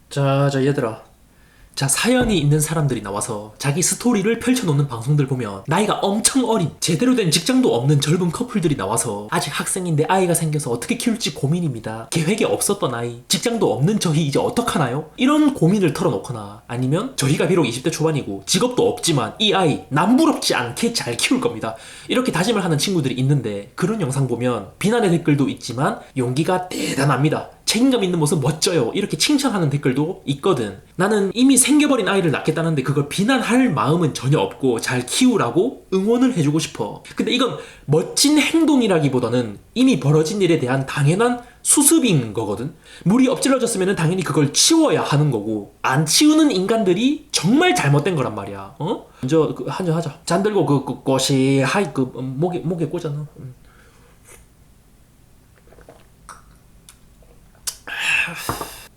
자, 얘들아. 자, 사연이 있는 사람들이 나와서 자기 스토리를 펼쳐놓는 방송들 보면 나이가 엄청 어린, 제대로 된 직장도 없는 젊은 커플들이 나와서 아직 학생인데 아이가 생겨서 어떻게 키울지 고민입니다. 계획이 없었던 아이, 직장도 없는 저희 이제 어떡하나요? 이런 고민을 털어놓거나 아니면 저희가 비록 20대 초반이고 직업도 없지만 이 아이 남부럽지 않게 잘 키울 겁니다. 이렇게 다짐을 하는 친구들이 있는데 그런 영상 보면 비난의 댓글도 있지만 용기가 대단합니다. 책임감 있는 모습 멋져요. 이렇게 칭찬하는 댓글도 있거든. 나는 이미 생겨버린 아이를 낳겠다는데 그걸 비난할 마음은 전혀 없고 잘 키우라고 응원을 해주고 싶어. 근데 이건 멋진 행동이라기보다는 이미 벌어진 일에 대한 당연한 수습인 거거든. 물이 엎질러졌으면 당연히 그걸 치워야 하는 거고 안 치우는 인간들이 정말 잘못된 거란 말이야. 먼저 한잔 하자. 잔 들고 꽃이 하이 목에 꽂아놔.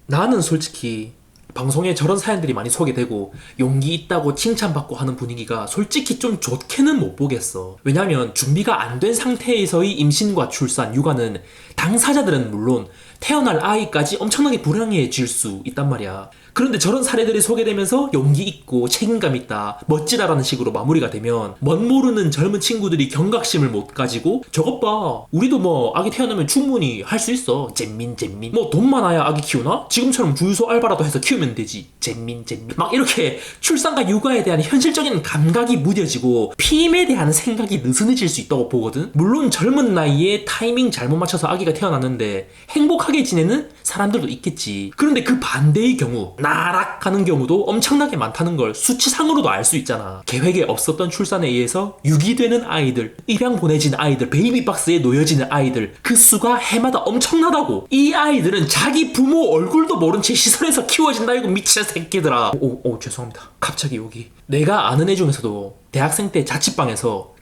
나는 솔직히 방송에 저런 사연들이 많이 소개되고 용기 있다고 칭찬받고 하는 분위기가 솔직히 좀 좋게는 못 보겠어. 왜냐면 준비가 안 된 상태에서의 임신과 출산, 육아는 당사자들은 물론 태어날 아이까지 엄청나게 불행해질 수 있단 말이야. 그런데 저런 사례들이 소개되면서 용기 있고 책임감 있다, 멋지다라는 식으로 마무리가 되면 멋 모르는 젊은 친구들이 경각심을 못 가지고 저것 봐, 우리도 뭐 아기 태어나면 충분히 할 수 있어. 잼민 뭐 돈 많아야 아기 키우나? 지금처럼 주유소 알바라도 해서 키우면 되지. 잼민 막 이렇게 출산과 육아에 대한 현실적인 감각이 무뎌지고 피임에 대한 생각이 느슨해질 수 있다고 보거든. 물론 젊은 나이에 타이밍 잘못 맞춰서 아기가 태어났는데 행복하게 지내는 사람들도 있겠지. 그런데 그 반대의 경우, 나락하는 경우도 엄청나게 많다는 걸 수치상으로도 알 수 있잖아. 계획에 없었던 출산에 의해서 유기되는 아이들, 입양 보내진 아이들, 베이비박스에 놓여지는 아이들, 그 수가 해마다 엄청나다고. 이 아이들은 자기 부모 얼굴도 모른 채 시설에서 키워진다. 이거 미친 새끼들아. 죄송합니다. 갑자기 여기 내가 아는 애 중에서도 대학생 때 자취방에서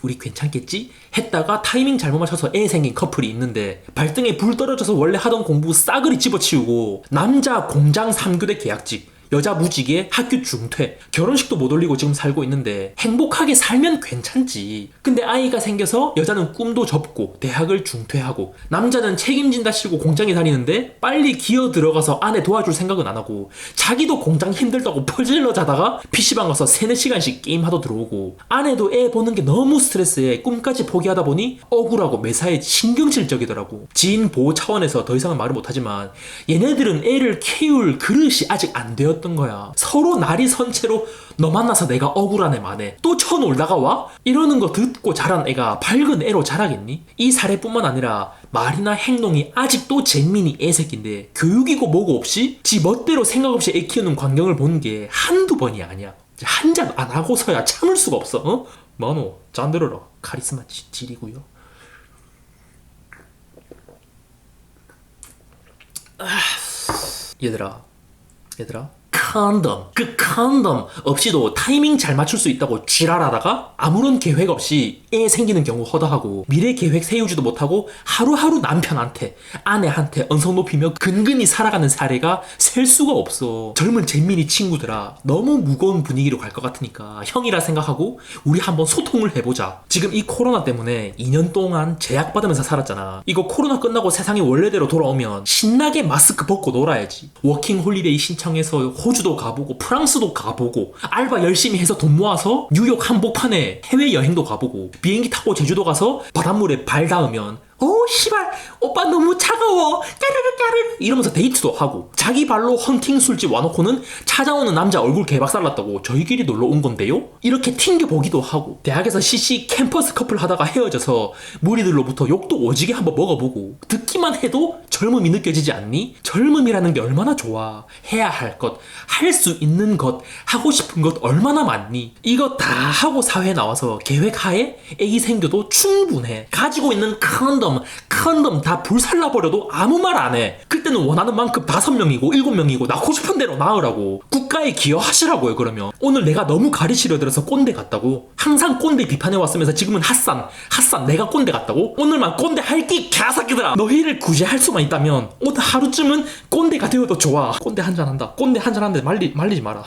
우리 괜찮겠지? 했다가 타이밍 잘못 맞춰서 애 생긴 커플이 있는데 발등에 불 떨어져서 원래 하던 공부 싸그리 집어치우고 남자 공장 3교대 계약직, 여자 무직에 학교 중퇴, 결혼식도 못 올리고 지금 살고 있는데 행복하게 살면 괜찮지. 근데 아이가 생겨서 여자는 꿈도 접고 대학을 중퇴하고 남자는 책임진다 치고 공장에 다니는데 빨리 기어 들어가서 아내 도와줄 생각은 안 하고 자기도 공장 힘들다고 퍼질러 자다가 PC방 가서 3-4시간씩 게임하다 들어오고 아내도 애 보는 게 너무 스트레스에 꿈까지 포기하다 보니 억울하고 매사에 신경질적이더라고. 지인 보호 차원에서 더 이상은 말을 못하지만 얘네들은 애를 키울 그릇이 아직 안 되었던 거야. 서로 날이 선 채로 너 만나서 내가 억울한 애 만에 또 쳐놀다가 와? 이러는 거 듣고 자란 애가 밝은 애로 자라겠니? 이 사례뿐만 아니라 말이나 행동이 아직도 잼민이 애새끼인데 교육이고 뭐고 없이 지 멋대로 생각 없이 애 키우는 광경을 보는 게 한두 번이 아니야. 한 잔 안 하고서야 참을 수가 없어. 마노 잔 들어라. 카리스마 질이고요. 얘들아 컨돔 없이도 타이밍 잘 맞출 수 있다고 지랄하다가 아무런 계획 없이 애 생기는 경우 허다하고 미래 계획 세우지도 못하고 하루하루 남편한테 아내한테 언성 높이며 근근히 살아가는 사례가 셀 수가 없어. 젊은 잼민이 친구들아, 너무 무거운 분위기로 갈 것 같으니까 형이라 생각하고 우리 한번 소통을 해보자. 지금 이 코로나 때문에 2년 동안 제약받으면서 살았잖아. 이거 코로나 끝나고 세상이 원래대로 돌아오면 신나게 마스크 벗고 놀아야지. 워킹 홀리데이 신청해서 호주도 가보고 프랑스도 가보고 알바 열심히 해서 돈 모아서 뉴욕 한복판에 해외여행도 가보고 비행기 타고 제주도 가서 바닷물에 발 닿으면 씨발 오빠 너무 차가워 까르르 이러면서 데이트도 하고 자기 발로 헌팅 술집 와놓고는 찾아오는 남자 얼굴 개박살났다고 저희끼리 놀러 온 건데요? 이렇게 튕겨보기도 하고 대학에서 CC 캠퍼스 커플 하다가 헤어져서 무리들로부터 욕도 오지게 한번 먹어보고 듣기만 해도 젊음이 느껴지지 않니? 젊음이라는 게 얼마나 좋아. 해야 할 것, 할 수 있는 것, 하고 싶은 것 얼마나 많니? 이거 다 하고 사회에 나와서 계획하에 애기 생겨도 충분해. 가지고 있는 컨돔 다 불살라버려도 아무 말 안 해. 그때는 원하는 만큼 5명이고 7명이고 낳고 싶은 대로 낳으라고. 국가에 기여하시라고요. 그러면 오늘 내가 너무 가리치려 들어서 꼰대 같다고? 항상 꼰대 비판해왔으면서 지금은 핫산 내가 꼰대 같다고? 오늘만 꼰대 할게 개새끼들아. 너희를 구제할 수만 있다면 오늘 하루쯤은 꼰대가 되어도 좋아. 꼰대 한잔 한다. 꼰대 한잔 하는데 말리지 마라.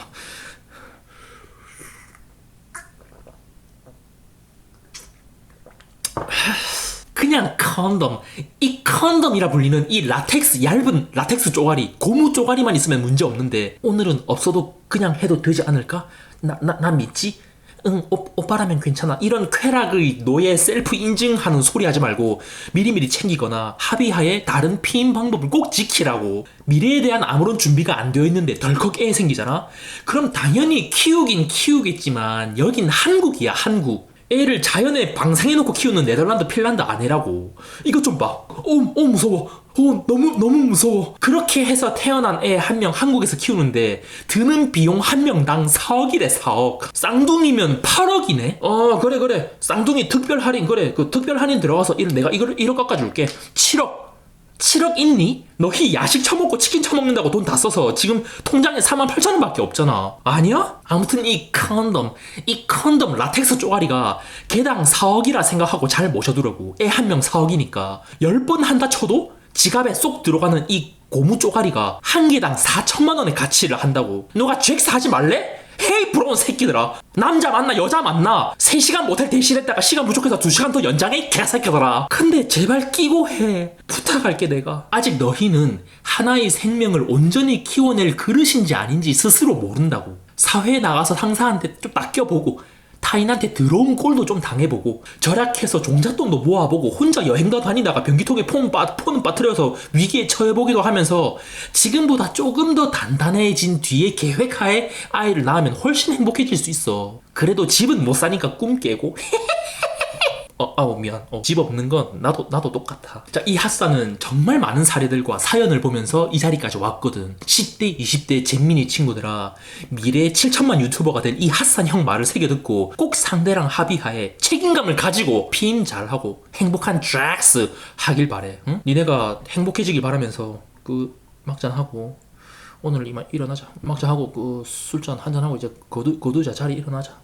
그냥 그냥 컨돔. 이 컨돔이라 불리는 이 라텍스, 얇은 라텍스 쪼가리, 고무 쪼가리만 있으면 문제 없는데 오늘은 없어도 그냥 해도 되지 않을까? 나 믿지? 응, 오빠라면 괜찮아. 이런 쾌락의 노예 셀프 인증하는 소리 하지 말고 미리미리 챙기거나 합의하에 다른 피임 방법을 꼭 지키라고. 미래에 대한 아무런 준비가 안 되어 있는데 덜컥 애 생기잖아? 그럼 당연히 키우긴 키우겠지만 여긴 한국이야, 한국. 애를 자연에 방생해놓고 키우는 네덜란드, 핀란드 아니라고. 이것 좀 봐. 무서워. 너무 무서워. 그렇게 해서 태어난 애 한 명 한국에서 키우는데 드는 비용 한 명당 4억이래, 4억. 쌍둥이면 8억이네? 그래. 쌍둥이 특별 할인, 그래. 그 특별 할인 들어가서 내가 이걸 1억 깎아줄게. 7억 있니? 너희 야식 처먹고 치킨 처먹는다고 돈 다 써서 지금 통장에 48,000원 밖에 없잖아. 아니야? 아무튼 이 컨돔 라텍스 쪼가리가 개당 4억이라 생각하고 잘 모셔두라고. 애 한 명 4억이니까 10번 한다 쳐도 지갑에 쏙 들어가는 이 고무 쪼가리가 한 개당 4천만 원의 가치를 한다고. 너가 잭스 하지 말래? 헤이 부러운 새끼들아. 남자 만나 여자 만나 3시간 모텔 대신했다가 시간 부족해서 2시간 더 연장해 개새끼들아. 근데 제발 끼고 해. 부탁할게 내가. 아직 너희는 하나의 생명을 온전히 키워낼 그릇인지 아닌지 스스로 모른다고. 사회에 나가서 상사한테 좀 낚여보고 타인한테 더러운 꼴도 좀 당해보고 절약해서 종잣돈도 모아보고 혼자 여행도 다니다가 변기통에 폰 빠뜨려서 위기에 처해보기도 하면서 지금보다 조금 더 단단해진 뒤에 계획하에 아이를 낳으면 훨씬 행복해질 수 있어. 그래도 집은 못 사니까 꿈 깨고 미안. 집 없는 건 나도 똑같아. 자, 이 핫사는 정말 많은 사례들과 사연을 보면서 이 자리까지 왔거든. 10대, 20대 잼민이 친구들아, 미래의 7천만 유튜버가 될 이 핫산 형 말을 새겨듣고 꼭 상대랑 합의하에 책임감을 가지고 피임 잘하고 행복한 잭스 하길 바래. 응? 니네가 행복해지길 바라면서 막잔하고 오늘 이만 일어나자. 막잔하고 술잔 한잔하고 이제 거두자. 자리 일어나자.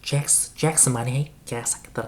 잭스 많이 해 개새끼들아.